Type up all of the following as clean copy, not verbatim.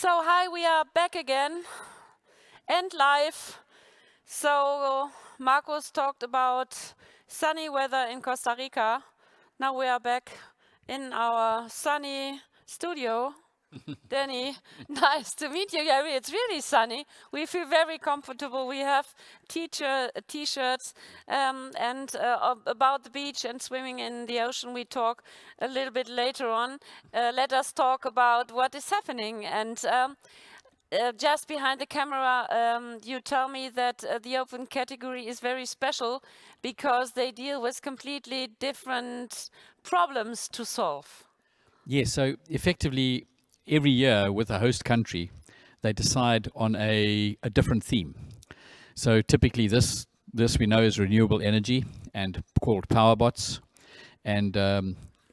So hi, we are back again and live. So Marcos talked about sunny weather in Costa Rica. Now we are back in our sunny studio. Danny, nice to meet you. Yeah, it's really sunny. We feel very comfortable. We have t-shirts and about the beach and swimming in the ocean. We talk a little bit later on. Let us talk about what is happening. And just behind the camera, you tell me that the open category is very special because they deal with completely different problems to solve. Yes, so effectively, every year with a host country, they decide on a different theme. So typically, this we know is renewable energy and called power bots, and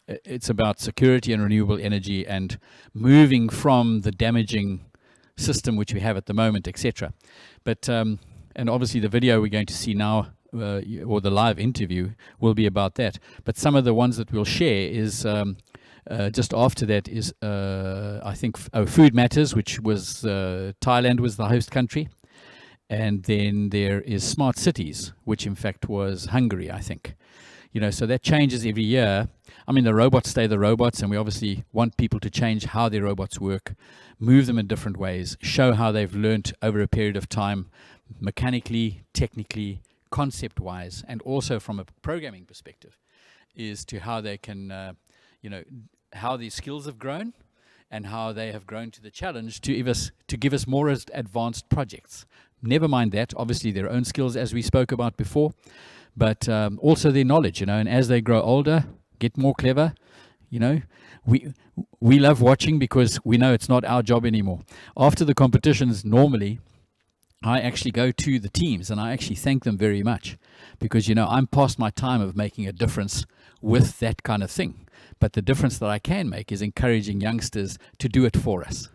it's about security and renewable energy and moving from the damaging system which we have at the moment, etc. But and obviously the video we're going to see now, or the live interview, will be about that. But some of the ones that we'll share is just after that is I think Food Matters, which was Thailand was the host country, and then there is Smart Cities, which in fact was Hungary, I think. So that changes every year. I mean, the robots stay the robots, and we obviously want people to change how their robots work, move them in different ways, show how they've learnt over a period of time, mechanically, technically, concept-wise, and also from a programming perspective, is to how they can, how these skills have grown and how they have grown to the challenge to give us more advanced projects. Never mind that, obviously their own skills, as we spoke about before, but also their knowledge, and as they grow older, get more clever, we love watching because we know it's not our job anymore. After the competitions, normally, I actually go to the teams and I actually thank them very much because, I'm past my time of making a difference with that kind of thing. But the difference that I can make is encouraging youngsters to do it for us.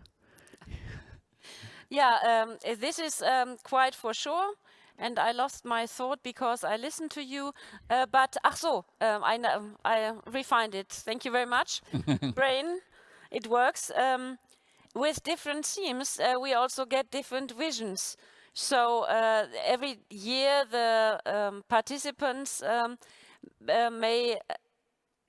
Yeah, this is quite for sure. And I lost my thought because I listened to you. But I refined it. Thank you very much. Brain, it works. With different themes, we also get different visions. So every year the participants may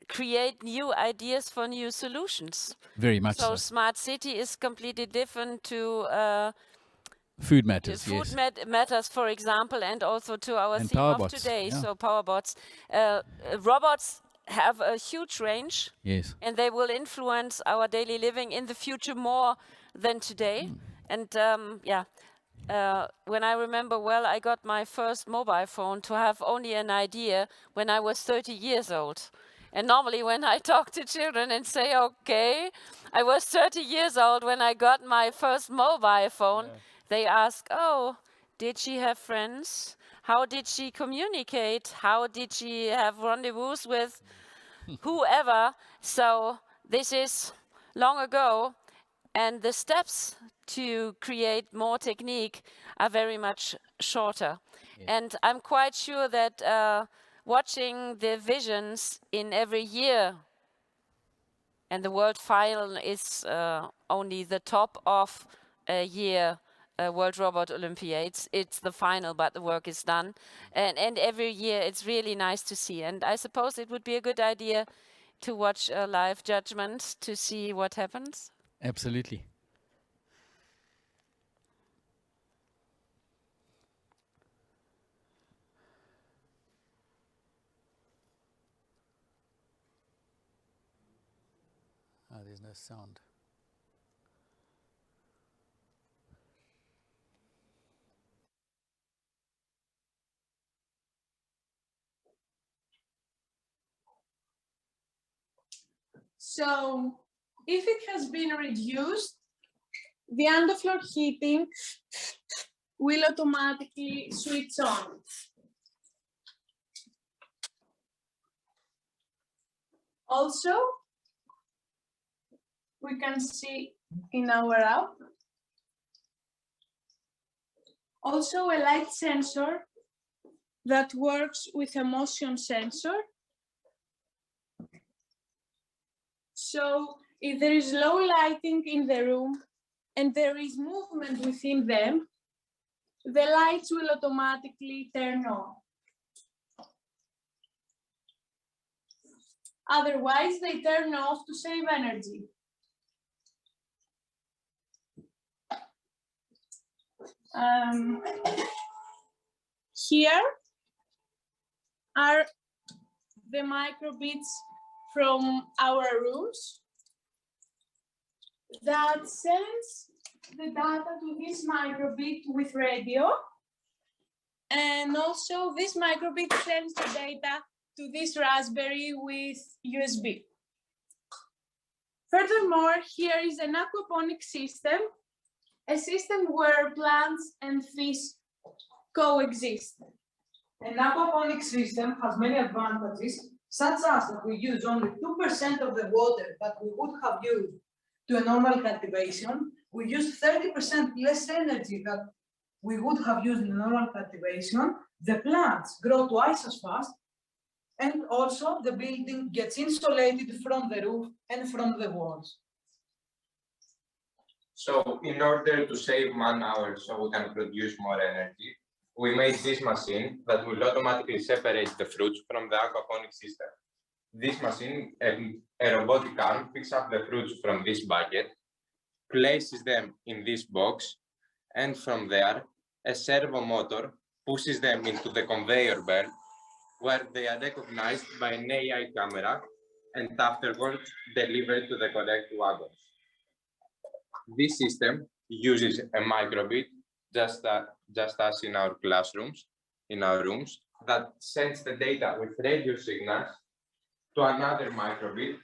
create new ideas for new solutions. Very much so. So smart city is completely different to Food Matters, food yes. matters, for example, and also to our And theme power of bots, today. yeah. So power bots, robots have a huge range, Yes. and they will influence our daily living in the future more than today. And when I remember well, I got my first mobile phone to have only an idea when I was 30 years old. And normally when I talk to children and say, okay, I was 30 years old when I got my first mobile phone, they ask, oh, did she have friends? How did she communicate? How did she have rendezvous with whoever? So this is long ago, and the steps to create more technique are very much shorter. Yes. And I'm quite sure that watching the visions in every year, and the World Final is only the top of a year World Robot Olympiads. It's the final, but the work is done. And every year it's really nice to see. And I suppose it would be a good idea to watch a live judgment to see what happens. Absolutely. There's no sound. So if it has been reduced, the underfloor heating will automatically switch on. Also, we can see in our app also a light sensor that works with a motion sensor. So if there is low lighting in the room and there is movement within them, the lights will automatically turn on. Otherwise, they turn off to save energy. Here are the microbits from our rooms that sends the data to this microbit with radio, and also this microbit sends the data to this Raspberry with USB. Furthermore, here is an aquaponic system, a system where plants and fish coexist. An aquaponic system has many advantages, such as that we use only 2% of the water that we would have used to a normal cultivation. We use 30% less energy that we would have used in a normal cultivation. The plants grow twice as fast, and also the building gets insulated from the roof and from the walls. So in order to save man-hours so we can produce more energy, we made this machine that will automatically separate the fruits from the aquaponic system. This machine, a robotic arm, picks up the fruits from this bucket, places them in this box, and from there, a servo motor pushes them into the conveyor belt, where they are recognized by an AI camera and afterwards delivered to the correct wagons. This system uses a microbit, just as in our classrooms, in our rooms, that sends the data with radio signals to another microbit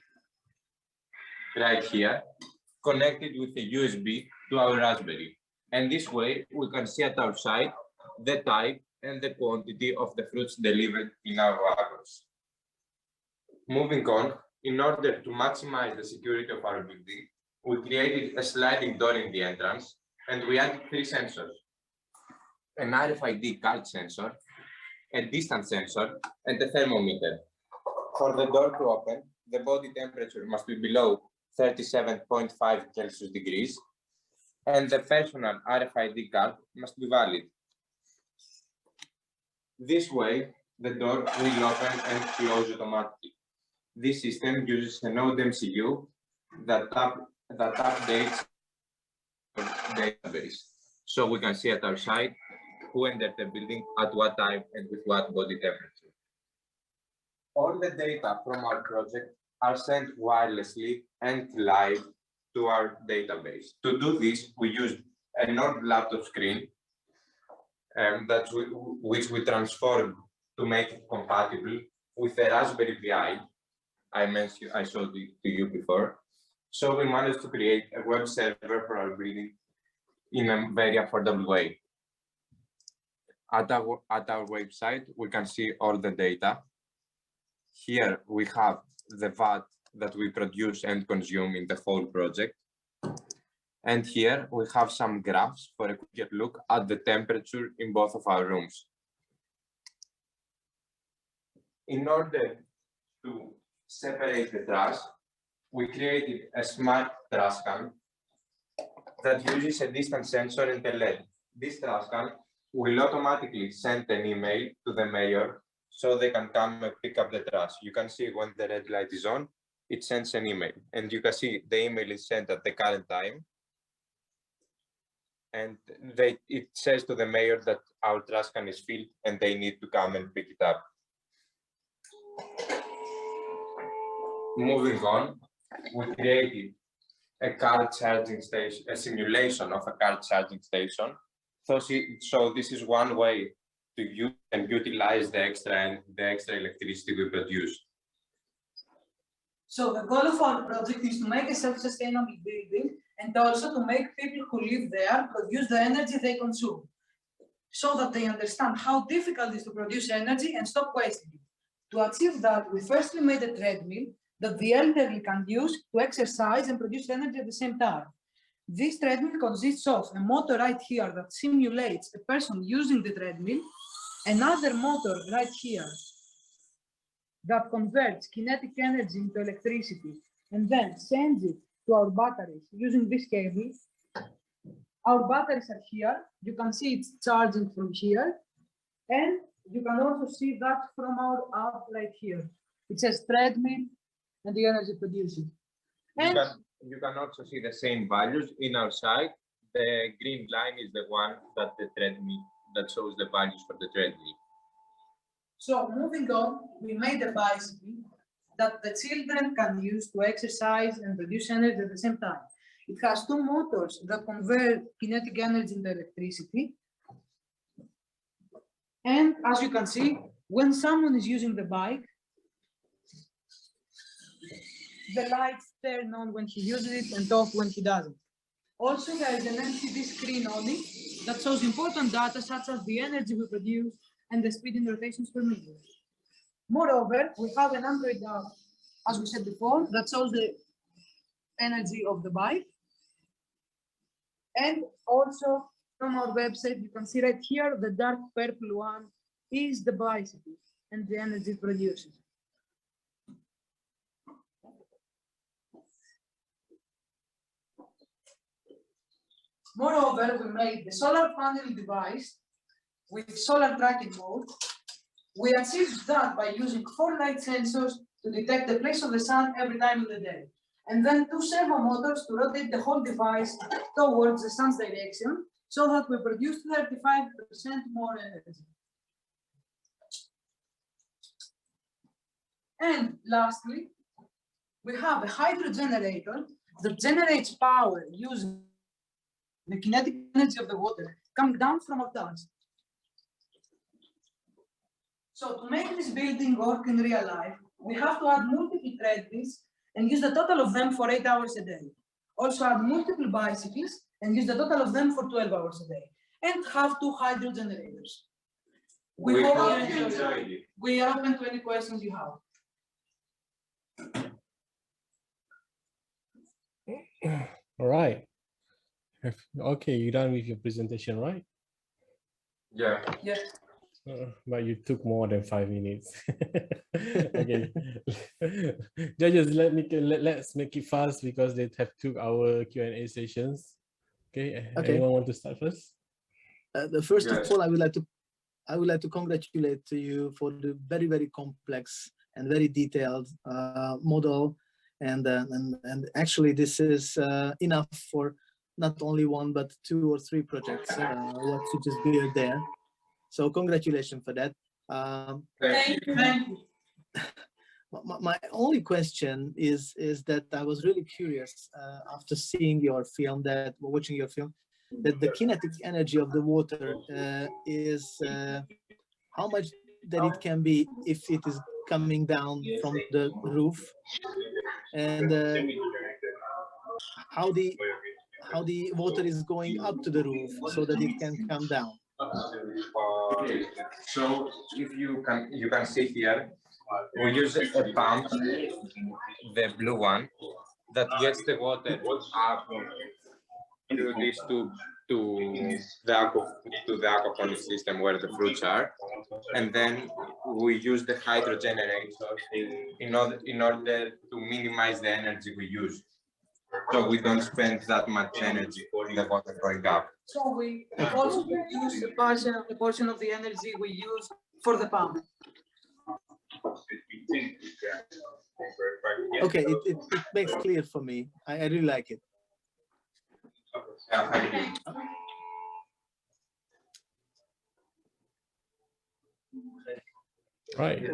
right here, connected with a USB to our Raspberry. And this way, we can see at our site the type and the quantity of the fruits delivered in our wagons. Moving on, in order to maximize the security of our building, we created a sliding door in the entrance, and we added 3 sensors: an RFID card sensor, a distance sensor, and a thermometer. For the door to open, the body temperature must be below 37.5 Celsius degrees, and the personal RFID card must be valid. This way, the door will open and close automatically. This system uses an old MCU that updates database, so we can see at our site who entered the building at what time and with what body temperature. All the data from our project are sent wirelessly and live to our database. To do this, we use an old laptop screen which we transformed to make it compatible with the Raspberry Pi I showed it to you before. So we managed to create a web server for our building in a very affordable way. At our website, we can see all the data. Here we have the VAT that we produce and consume in the whole project. And here we have some graphs for a quick look at the temperature in both of our rooms. In order to separate the trash, we created a smart trash can that uses a distance sensor and a LED. This trash can will automatically send an email to the mayor so they can come and pick up the trash. You can see when the red light is on, it sends an email, and you can see the email is sent at the current time. And it says to the mayor that our trash can is filled and they need to come and pick it up. Moving on, we created a car charging station, a simulation of a car charging station. So this is one way to use and utilize the extra electricity we produce. So the goal of our project is to make a self-sustainable building and also to make people who live there produce the energy they consume, so that they understand how difficult it is to produce energy and stop wasting it. To achieve that, we firstly made a treadmill that the elderly can use to exercise and produce energy at the same time. This treadmill consists of a motor right here that simulates a person using the treadmill, another motor right here that converts kinetic energy into electricity and then sends it to our batteries using this cable, Our batteries are here. You can see it's charging from here. And you can also see that from our app right here. It says treadmill and the energy produced. And You can also see the same values in our site. The green line is the one that the treadmill that shows the values for the treadmill. so moving on, we made a bicycle that the children can use to exercise and produce energy at the same time. It has two motors that convert kinetic energy into electricity. And as you can see, when someone is using the bike, the lights turn on when he uses it and off when he doesn't. Also, there is an LCD screen on it that shows important data such as the energy we produce and the speed in rotations per meter. Moreover, we have an Android app, as we said before, that shows the energy of the bike. And also from our website, you can see right here, the dark purple one is the bicycle and the energy it produces. Moreover, we made the solar panel device with solar tracking mode. We achieved that by using 4 light sensors to detect the place of the sun every time in the day, and then 2 servo motors to rotate the whole device towards the sun's direction so that we produce 35% more energy. And lastly, we have a hydro generator that generates power using the kinetic energy of the water coming down from our tanks. So to make this building work in real life, we have to add multiple treadmills and use the total of them for 8 hours a day. Also add multiple bicycles and use the total of them for 12 hours a day. And have 2 hydro generators. We hope you enjoyed it. We are open to any questions you have. All right. Okay, you're done with your presentation, right? Yeah. Yeah. But you took more than 5 minutes. Okay. Judges, let's make it fast because they have 2-hour Q&A sessions. Okay. Anyone want to start first? First of all, I would like to congratulate you for the very, very complex and very detailed model, and actually this is enough for not only 1 but 2 or 3 projects. What you just built there. So congratulations for that. Thank you. My only question is that I was really curious after seeing your film, watching your film, that the kinetic energy of the water is how much that it can be if it is coming down from the roof, and how the water is going up to the roof so that it can come down. So if you can see here, we use a pump, the blue one, that gets the water up through this tube to the aquaponic system where the fruits are, and then we use the hydro generator in order to minimize the energy we use, so we don't spend that much energy in the water going up. So we also use a portion of the energy we use for the pump. Okay, it makes clear for me. I really like it. Right.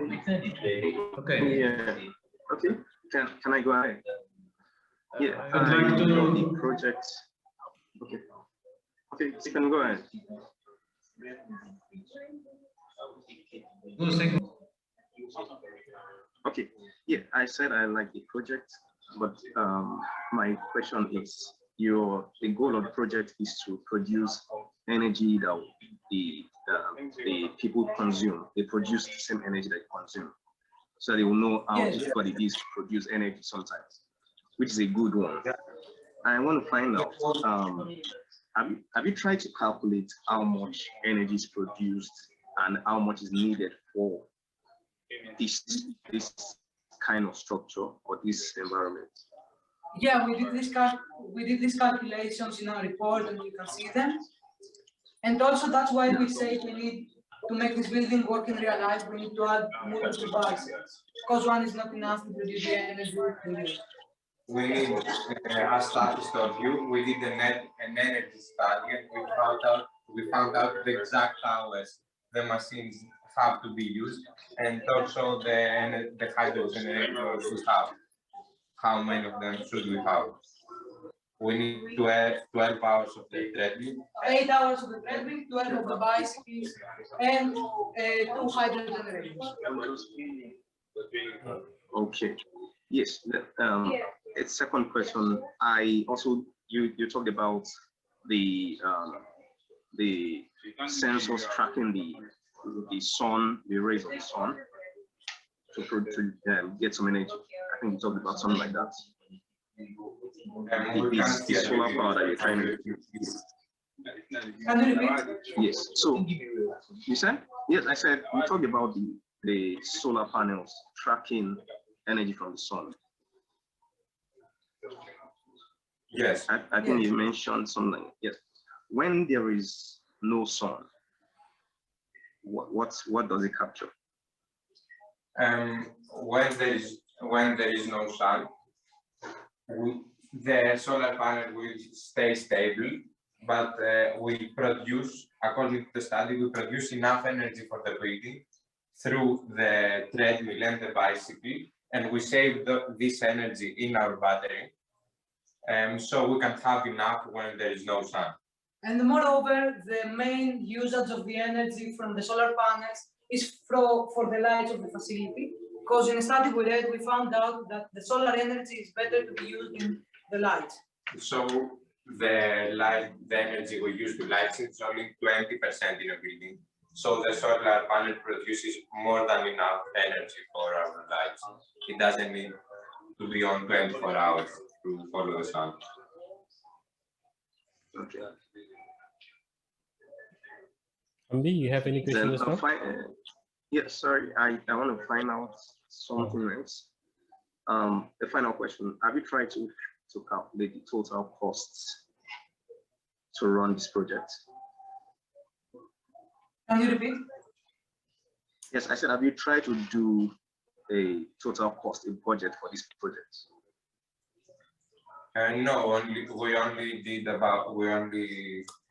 Okay. Yeah. Okay. Can I go ahead? Yeah. I'd like to know the project. Okay. Okay. You can go ahead. Okay. Yeah. I said I like the project, but my question is, the goal of the project is to produce energy that the people consume. They produce the same energy that they consume, so they will know how difficult it is to produce energy sometimes, which is a good one. I want to find out, have you tried to calculate how much energy is produced and how much is needed for this kind of structure or this environment? Yeah, we did these calculations in our report, and you can see them. And also that's why we say we need to make this building work in real life. We need to add multiple bicycles because one is not enough to produce the energy we need. We need, as Takis told you, we did an energy study, and we found out the exact hours the machines have to be used, and also the hydro generators we have. How many of them should we have? We need 12 hours of the treadmill. 8 hours of the treadmill, 12 of the bicycles, and 2 hydro generators. Okay. Yes. It's second question. I also you talked about the sensors tracking the sun, the rays of the sun to get some energy. I think you talked about something like that. The solar power that you're trying to do. Can you repeat? Yes. So you said? Yes, I said we talked about the solar panels tracking energy from the sun. Yes. I think you mentioned something. Yes. When there is no sun, what does it capture? When there is no sun, the solar panel will stay stable, but we produce, according to the study, we produce enough energy for the building through the treadmill and the bicycle, and we save this energy in our battery, so we can have enough when there is no sun. And moreover, the main usage of the energy from the solar panels is for the lights of the facility, because in a study we read, we found out that the solar energy is better to be used in the lights. So the energy we use to light is only 20% in a building. So the solar panel produces more than enough energy for our lights. It doesn't need to be on 24 hours to follow the sun. Okay. Andy, you have any questions as well? Yeah, sorry, I want to find out something else. The final question: have you tried to calculate the total costs to run this project? Can you repeat? Yes, I said, have you tried to do a total cost, a budget for this project? No, we only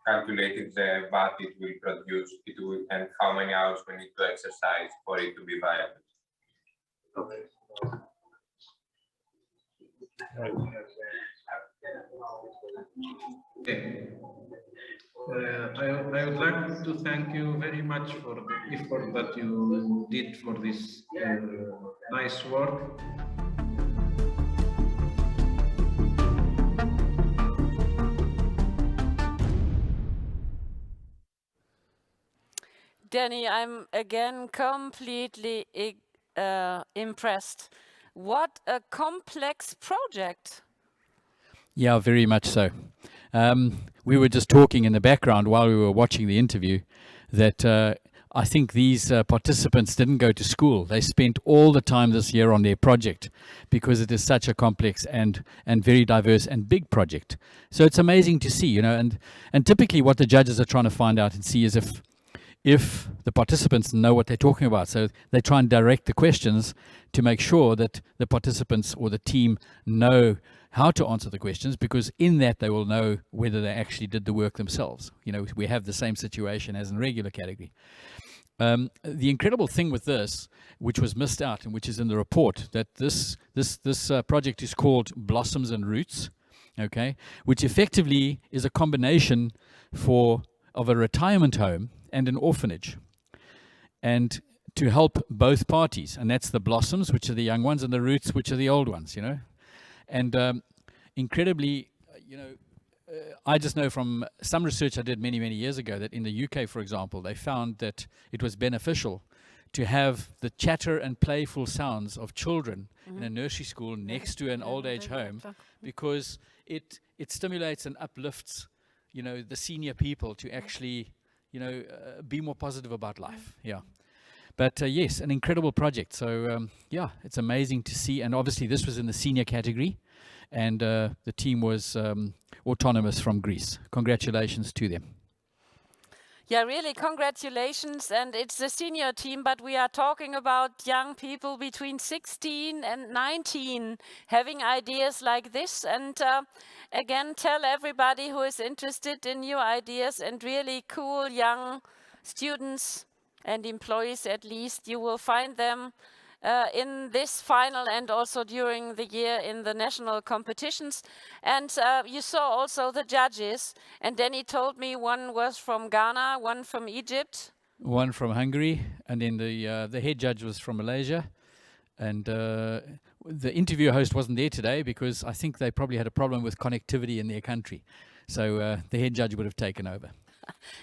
calculated the what it will produce, and how many hours we need to exercise for it to be viable. Okay. Okay. I would like to thank you very much for the effort that you did for this nice work. Danny, I'm again completely impressed. What a complex project. Yeah, very much so. We were just talking in the background while we were watching the interview that I think these participants didn't go to school. They spent all the time this year on their project because it is such a complex and very diverse and big project. So it's amazing to see, and typically what the judges are trying to find out and see is if the participants know what they're talking about. So they try and direct the questions to make sure that the participants or the team know how to answer the questions, because in that they will know whether they actually did the work themselves. We have the same situation as in regular category. The incredible thing with this, which was missed out and which is in the report, that this project is called Blossoms and Roots, okay, which effectively is a combination of a retirement home and an orphanage, and to help both parties. And that's the blossoms, which are the young ones, and the roots, which are the old ones, And incredibly, I just know from some research I did many, many years ago that in the UK, for example, they found that it was beneficial to have the chatter and playful sounds of children in a nursery school next to an old age home, because it stimulates and uplifts, the senior people to actually, be more positive about life. Yeah. But yes, an incredible project. So yeah, it's amazing to see. And obviously this was in the senior category. and the team was autonomous from Greece. Congratulations to them. Yeah, really, congratulations. And it's the senior team, but we are talking about young people between 16 and 19 having ideas like this. And again, tell everybody who is interested in new ideas and really cool young students and employees at least, you will find them in this final and also during the year in the national competitions. And you saw also the judges. And then he told me one was from Ghana, one from Egypt. One from Hungary, and then the head judge was from Malaysia. And the interview host wasn't there today because I think they probably had a problem with connectivity in their country. So the head judge would have taken over.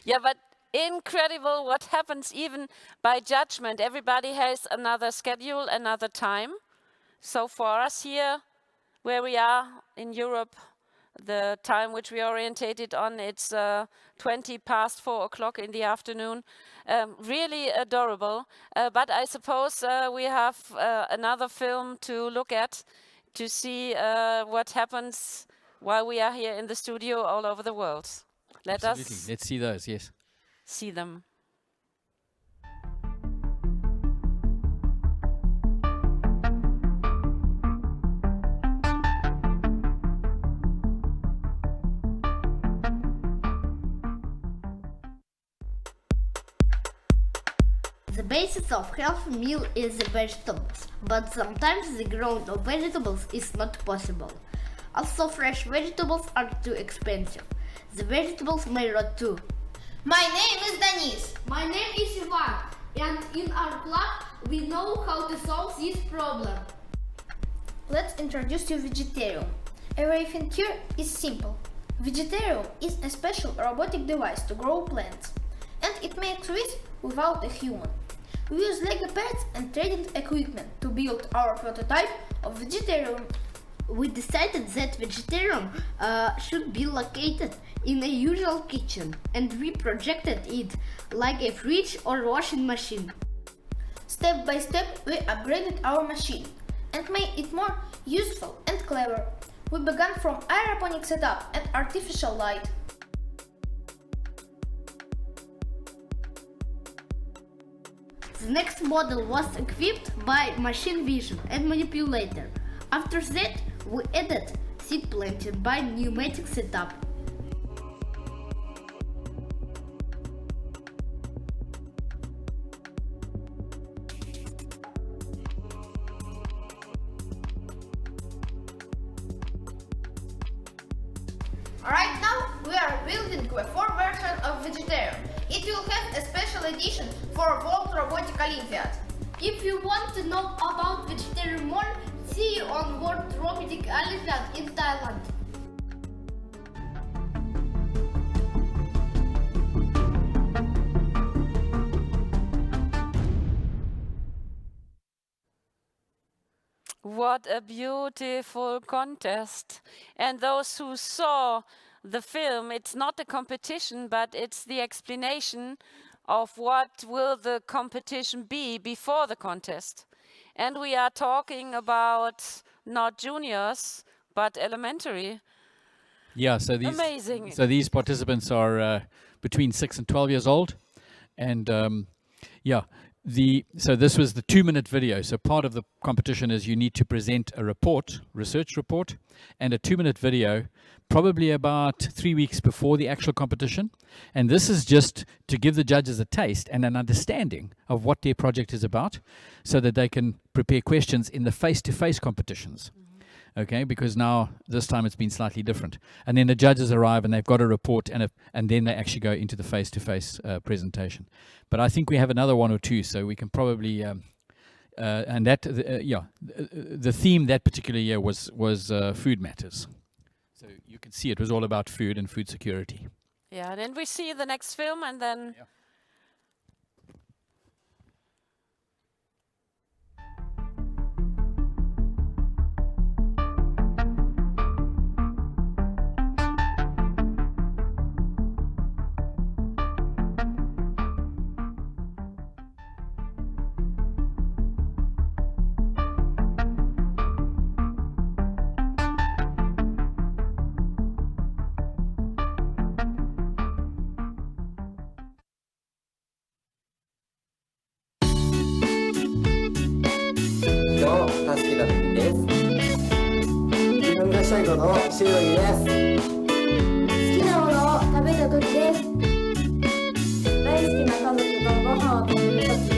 Yeah, but incredible what happens even by judgment. Everybody has another schedule, another time. So for us here, where we are in Europe, the time which we orientated on, it's 20 past 4 o'clock in the afternoon. Really adorable. But I suppose we have another film to look at to see what happens while we are here in the studio all over the world. Let Absolutely. us Let's see those, yes. see them. The basis of healthy meal is the vegetables, but sometimes the growing of vegetables is not possible. Also, fresh vegetables are too expensive. The vegetables may rot too. My name is Denis. My name is Ivan, and in our club we know how to solve this problem. Let's introduce you vegetarium. Everything here is simple. Vegetarium is a special robotic device to grow plants, and it makes this without a human. We use Lego pets and trading equipment to build our prototype of vegetarium. We decided that vegetarium should be located in a usual kitchen, and we projected it like a fridge or washing machine. Step by step, we upgraded our machine and made it more useful and clever. We began from aeroponic setup and artificial light. The next model was equipped by machine vision and manipulator. After that, we added seed planting by pneumatic setup. Right now, we are building a 4th version of vegetarium. It will have a special edition for World Robotic Olympiad. If you want to know about vegetarian more, see you on World Robotic Olympiad in Thailand. What a beautiful contest. And those who saw the film, it's not a competition, but it's the explanation of what will the competition be before the contest. And we are talking about not juniors, but elementary. Yeah, so Amazing. these participants are between 6 and 12 years old, and so this was the 2-minute video. So part of the competition is you need to present a research report, and a 2-minute video, probably about 3 weeks before the actual competition. And this is just to give the judges a taste and an understanding of what their project is about, so that they can prepare questions in the face-to-face competitions. Okay, because now this time it's been slightly different, and then the judges arrive and they've got a report, and then they actually go into the face-to-face presentation. But I think we have another one or two, so we can probably and that the theme that particular year was food matters. So you can see it was all about food and food security. Yeah, then we see the next film, and then したいことを知る時です。好きなものを食べる時です。大好きな家族とご飯を食べる時です。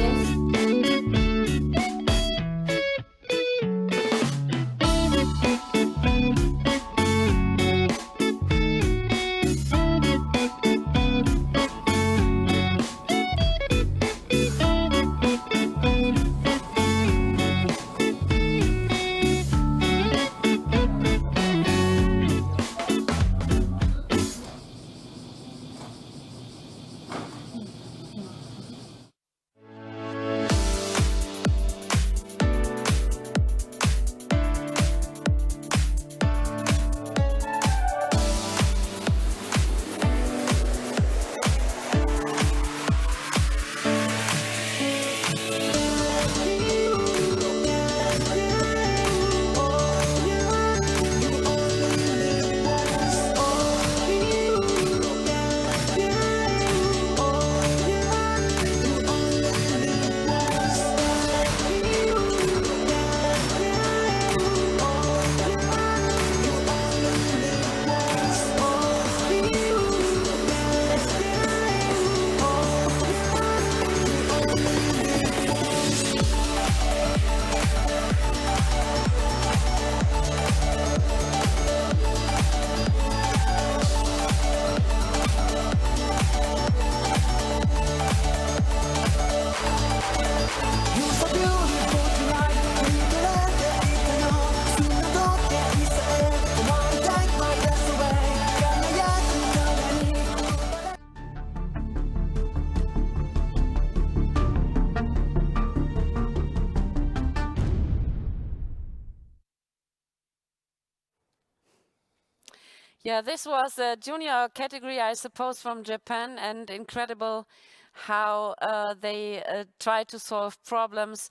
Yeah, this was a junior category, I suppose, from Japan, and incredible how they try to solve problems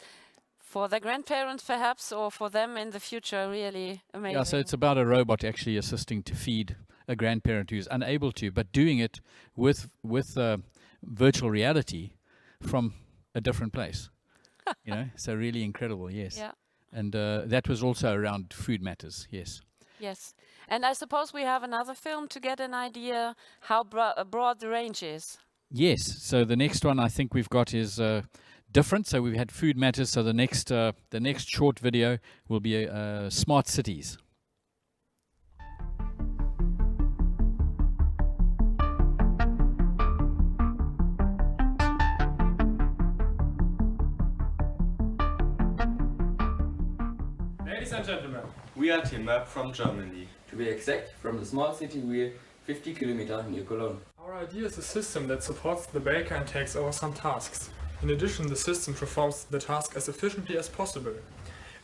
for their grandparents, perhaps, or for them in the future. Really amazing. Yeah, so it's about a robot actually assisting to feed a grandparent who's unable to, but doing it with virtual reality from a different place. You know, so really incredible, yes. Yeah. And that was also around food matters, yes. Yes. And I suppose we have another film to get an idea how broad the range is. Yes, so the next one I think we've got is different. So we've had food matters, so the next short video will be smart cities. Ladies and gentlemen, we are Team Map from Germany. To be exact, from the small city we're 50 kilometers near Cologne. Our idea is a system that supports the baker and takes over some tasks. In addition, the system performs the task as efficiently as possible.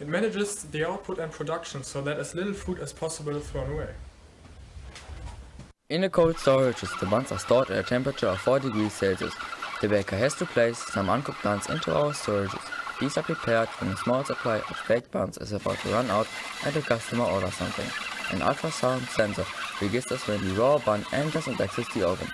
It manages the output and production so that as little food as possible is thrown away. In the cold storages, the buns are stored at a temperature of 4 degrees Celsius. The baker has to place some uncooked buns into our storages. These are prepared when a small supply of baked buns is about to run out and the customer orders something. An ultrasound sensor registers when the raw bun enters and exits the oven.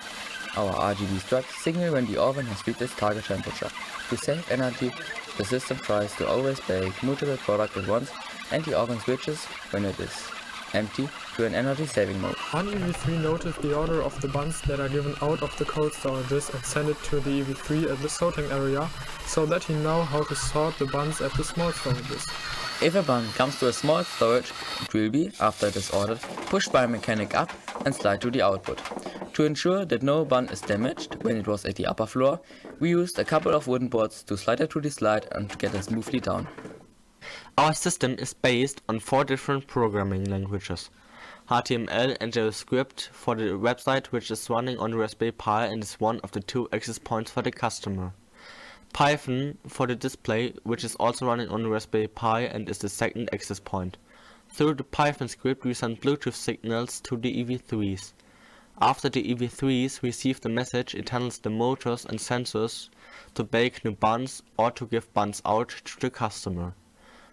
Our RGB stripes signal when the oven has reached its target temperature. To save energy, the system tries to always bake multiple products at once, and the oven switches, when it is empty, to an energy-saving mode. One EV3 noticed the order of the buns that are given out of the cold storages and send it to the EV3 at the sorting area, so that he knows how to sort the buns at the small storages. If a bun comes to a small storage, it will be, after it is ordered, pushed by a mechanic up and slide to the output. To ensure that no bun is damaged when it was at the upper floor, we used a couple of wooden boards to slide it to the slide and to get it smoothly down. Our system is based on 4 different programming languages. HTML and JavaScript for the website, which is running on Raspberry Pi and is one of the 2 access points for the customer. Python for the display, which is also running on Raspberry Pi and is the 2nd access point. Through the Python script we send Bluetooth signals to the EV3s. After the EV3s receive the message, it handles the motors and sensors to bake new buns or to give buns out to the customer.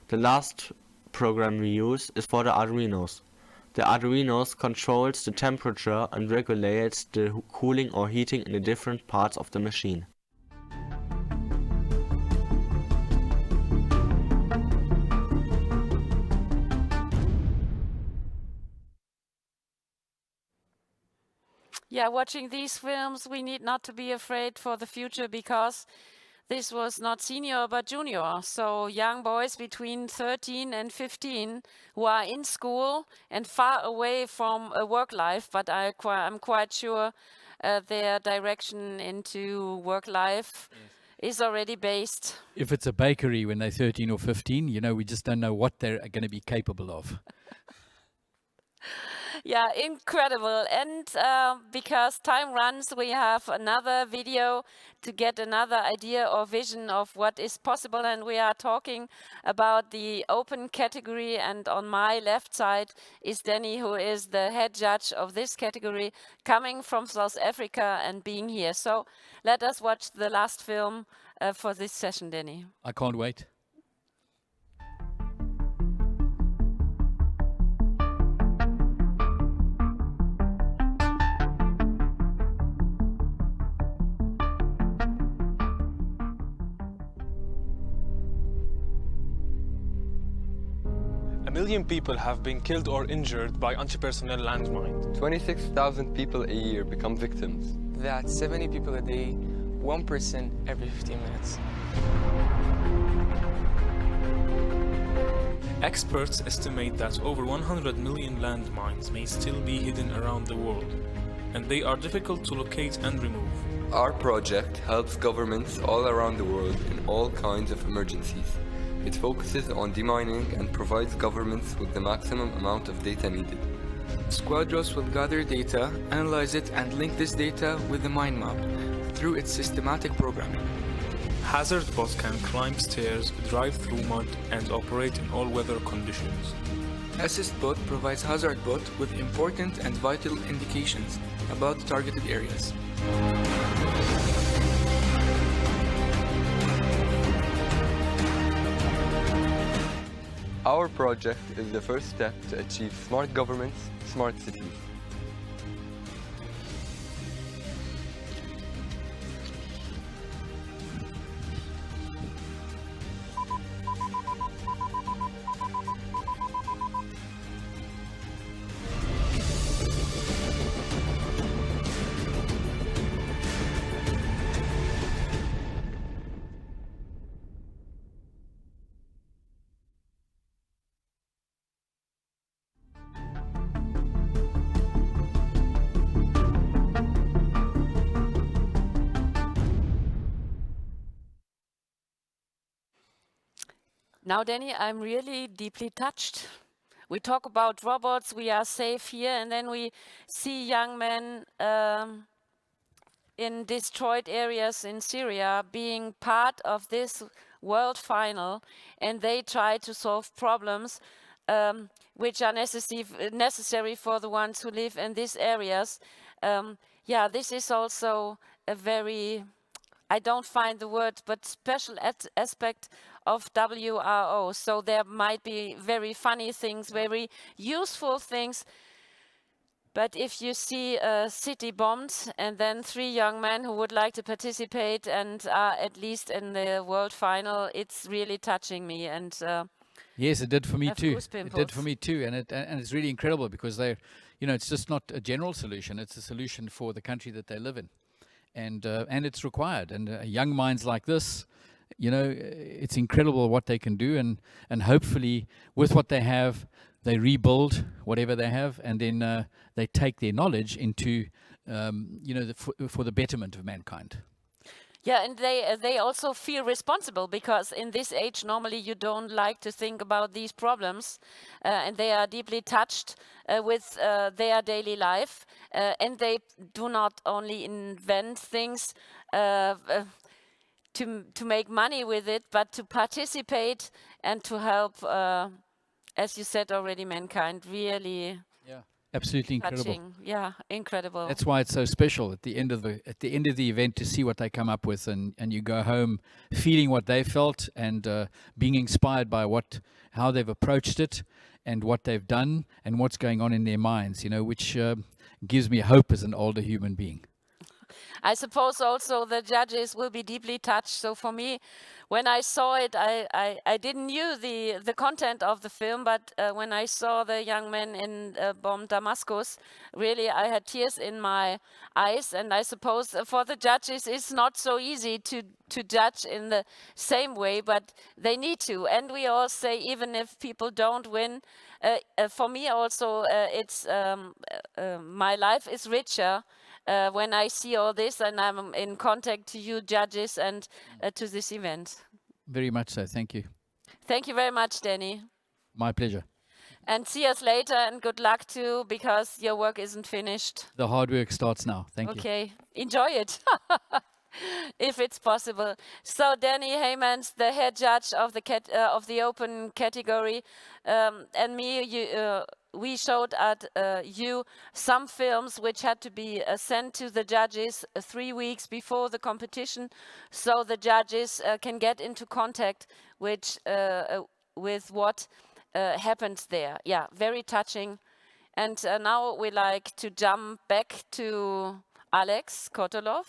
The last program we use is for the Arduinos. The Arduinos controls the temperature and regulates the cooling or heating in the different parts of the machine. Yeah, watching these films, we need not to be afraid for the future because this was not senior but junior. So young boys between 13 and 15 who are in school and far away from a work life, but I'm quite sure their direction into work life is already based. If it's a bakery when they're 13 or 15, you know, we just don't know what they're going to be capable of. Yeah, incredible. And because time runs, we have another video to get another idea or vision of what is possible. And we are talking about the open category. And on my left side is Danny, who is the head judge of this category, coming from South Africa and being here. So let us watch the last film for this session, Danny. I can't wait. A million people have been killed or injured by anti-personnel landmines. 26,000 people a year become victims. That's 70 people a day, 1% every 15 minutes. Experts estimate that over 100 million landmines may still be hidden around the world, and they are difficult to locate and remove. Our project helps governments all around the world in all kinds of emergencies. It focuses on demining and provides governments with the maximum amount of data needed. Squadrons will gather data, analyze it, and link this data with the mine map through its systematic programming. Hazard bots can climb stairs, drive through mud, and operate in all weather conditions. Assist bot provides hazard bot with important and vital indications about targeted areas. Our project is the first step to achieve smart governments, smart cities. Now, Danny, I'm really deeply touched. We talk about robots, we are safe here, and then we see young men in destroyed areas in Syria being part of this world final, and they try to solve problems which are necessary for the ones who live in these areas. Yeah, this is also a very, I don't find the word, but special aspect of WRO. So there might be very funny things, very useful things. But if you see a city bombed and then 3 young men who would like to participate and are at least in the world final, it's really touching me. And yes, it did for me too. Goose It did for me too, and it's really incredible because they're, you know, it's just not a general solution; it's a solution for the country that they live in, and it's required. And young minds like this, you know, it's incredible what they can do, and hopefully with what they have, they rebuild whatever they have, and then they take their knowledge into, you know, for the betterment of mankind. Yeah, and they also feel responsible because in this age, normally you don't like to think about these problems, and they are deeply touched with their daily life, and they do not only invent things to make money with it, but to participate and to help, as you said already, mankind. Really. Yeah. Absolutely incredible. Touching. Yeah, incredible. That's why it's so special at the end of the event to see what they come up with, and you go home feeling what they felt and being inspired by how they've approached it and what they've done and what's going on in their minds, you know, which gives me hope as an older human being. I suppose also the judges will be deeply touched. So for me, when I saw it, I didn't knew the content of the film, but when I saw the young man in Bomb Damascus, really I had tears in my eyes. And I suppose for the judges, it's not so easy to judge in the same way, but they need to. And we all say, even if people don't win, for me also, it's my life is richer when I see all this and I'm in contact to you judges and to this event. Very much so. Thank you. Thank you very much, Danny. My pleasure. And see us later and good luck too, because your work isn't finished. The hard work starts now. Thank you. Okay, enjoy it. If it's possible. So Danny Heymans, the head judge of the open category, and me, we showed at you some films which had to be sent to the judges 3 weeks before the competition, so the judges can get into contact with what happens there. Yeah, very touching. And now we like to jump back to Alex Kotolov.